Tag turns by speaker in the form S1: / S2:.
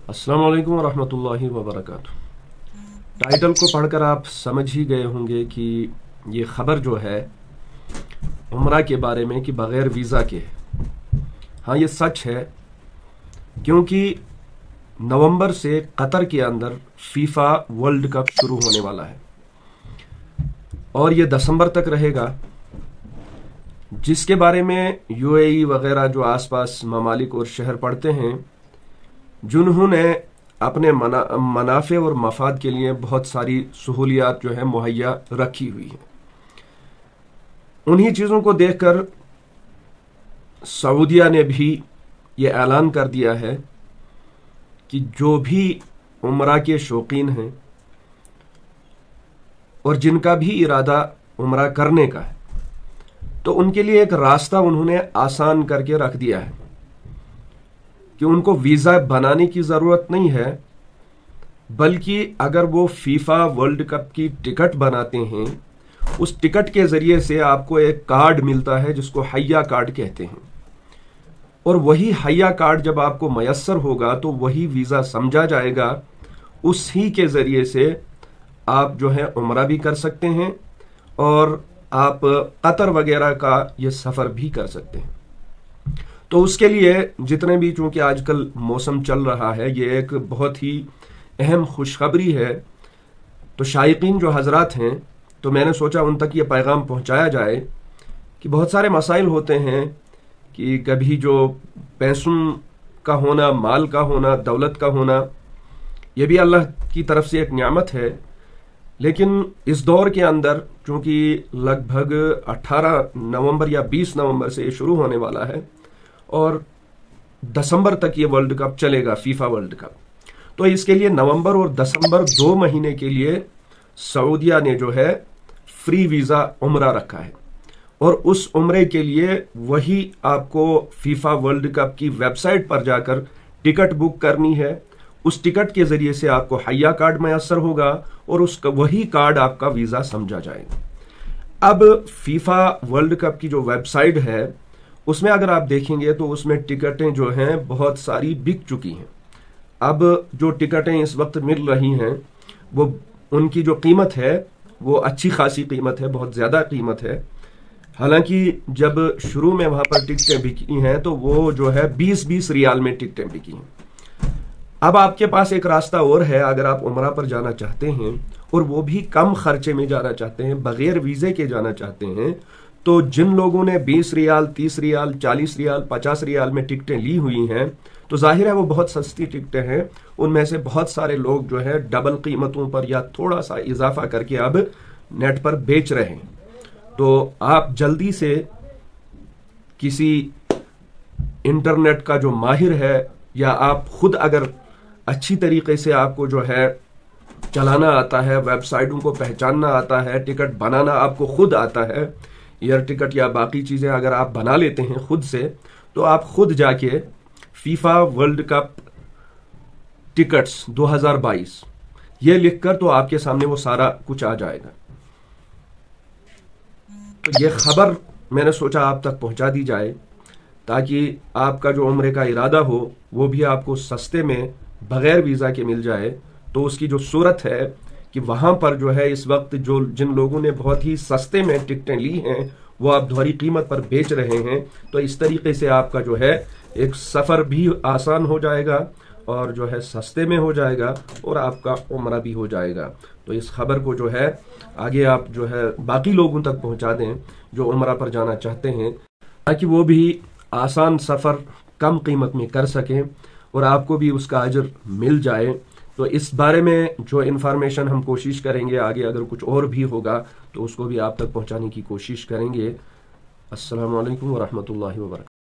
S1: अस्सलाम वालेकुम वरहमतुल्लाहि वबरकातुह। टाइटल को पढ़कर आप समझ ही गए होंगे कि ये खबर जो है उम्रा के बारे में कि बग़ैर वीज़ा के है। हाँ, ये सच है क्योंकि नवंबर से कतर के अंदर फीफा वर्ल्ड कप शुरू होने वाला है और ये दिसंबर तक रहेगा, जिसके बारे में यूएई वगैरह जो आसपास ममालिक और शहर पड़ते हैं, जिन्होंने अपने मनाफे और मफाद के लिए बहुत सारी सहूलियात जो है मुहैया रखी हुई हैं। उन्हीं चीज़ों को देखकर सऊदिया ने भी ये ऐलान कर दिया है कि जो भी उम्रा के शौकीन हैं और जिनका भी इरादा उम्रा करने का है, तो उनके लिए एक रास्ता उन्होंने आसान करके रख दिया है कि उनको वीज़ा बनाने की ज़रूरत नहीं है, बल्कि अगर वो फीफा वर्ल्ड कप की टिकट बनाते हैं, उस टिकट के ज़रिए से आपको एक कार्ड मिलता है जिसको हय्या कार्ड कहते हैं, और वही हय्या कार्ड जब आपको मयस्सर होगा तो वही वीज़ा समझा जाएगा। उसी के ज़रिए से आप जो है उम्रा भी कर सकते हैं और आप कतर वगैरह का ये सफ़र भी कर सकते हैं। तो उसके लिए जितने भी, चूंकि आजकल मौसम चल रहा है, ये एक बहुत ही अहम खुशखबरी है, तो शायकीन जो हजरात हैं, तो मैंने सोचा उन तक ये पैगाम पहुंचाया जाए कि बहुत सारे मसाइल होते हैं कि कभी जो पैसों का होना, माल का होना, दौलत का होना, ये भी अल्लाह की तरफ से एक नियामत है, लेकिन इस दौर के अंदर चूंकि लगभग 18 नवंबर या 20 नवंबर से ये शुरू होने वाला है और दिसंबर तक ये वर्ल्ड कप चलेगा, फीफा वर्ल्ड कप, तो इसके लिए नवंबर और दिसंबर 2 महीने के लिए सऊदिया ने जो है फ्री वीज़ा उम्रा रखा है, और उस उम्रे के लिए वही आपको फीफा वर्ल्ड कप की वेबसाइट पर जाकर टिकट बुक करनी है। उस टिकट के जरिए से आपको हय्या कार्ड मयस्सर होगा और उसका वही कार्ड आपका वीज़ा समझा जाएगा। अब फीफा वर्ल्ड कप की जो वेबसाइट है, उसमें अगर आप देखेंगे तो उसमें टिकटें जो हैं बहुत सारी बिक चुकी हैं। अब जो टिकटें इस वक्त मिल रही हैं, वो उनकी जो कीमत है वो अच्छी खासी कीमत है, बहुत ज़्यादा कीमत है। हालांकि जब शुरू में वहाँ पर टिकटें बिकी हैं तो वो जो है 20-20 रियाल में टिकटें बिकी हैं। अब आपके पास एक रास्ता और है, अगर आप उम्रा पर जाना चाहते हैं और वो भी कम खर्चे में जाना चाहते हैं, बगैर वीज़े के जाना चाहते हैं, तो जिन लोगों ने 20 रियाल, 30 रियाल, 40 रियाल, 50 रियाल में टिकटें ली हुई हैं, तो जाहिर है वो बहुत सस्ती टिकटें हैं। उनमें से बहुत सारे लोग जो है डबल कीमतों पर या थोड़ा सा इजाफा करके अब नेट पर बेच रहे हैं। तो आप जल्दी से किसी इंटरनेट का जो माहिर है, या आप खुद अगर अच्छी तरीके से आपको जो है चलाना आता है, वेबसाइटों को पहचानना आता है, टिकट बनाना आपको खुद आता है, एयर टिकट या बाकी चीज़ें अगर आप बना लेते हैं खुद से, तो आप खुद जाके फीफा वर्ल्ड कप टिकट्स 2022 ये लिखकर तो आपके सामने वो सारा कुछ आ जाएगा। तो ये खबर मैंने सोचा आप तक पहुंचा दी जाए, ताकि आपका जो उम्रे का इरादा हो वो भी आपको सस्ते में बगैर वीज़ा के मिल जाए। तो उसकी जो सूरत है कि वहाँ पर जो है इस वक्त जो जिन लोगों ने बहुत ही सस्ते में टिकटें ली हैं वो आप दोहरी कीमत पर बेच रहे हैं, तो इस तरीके से आपका जो है एक सफ़र भी आसान हो जाएगा और जो है सस्ते में हो जाएगा और आपका उम्रा भी हो जाएगा। तो इस खबर को जो है आगे आप जो है बाकी लोगों तक पहुँचा दें जो उम्रा पर जाना चाहते हैं, ताकि वो भी आसान सफ़र कम कीमत में कर सकें और आपको भी उसका अजर मिल जाए। तो इस बारे में जो इन्फॉर्मेशन हम कोशिश करेंगे आगे, अगर कुछ और भी होगा तो उसको भी आप तक पहुंचाने की कोशिश करेंगे। अस्सलामु अलैकुम वरहमतुल्लाहि वबरकातुहू।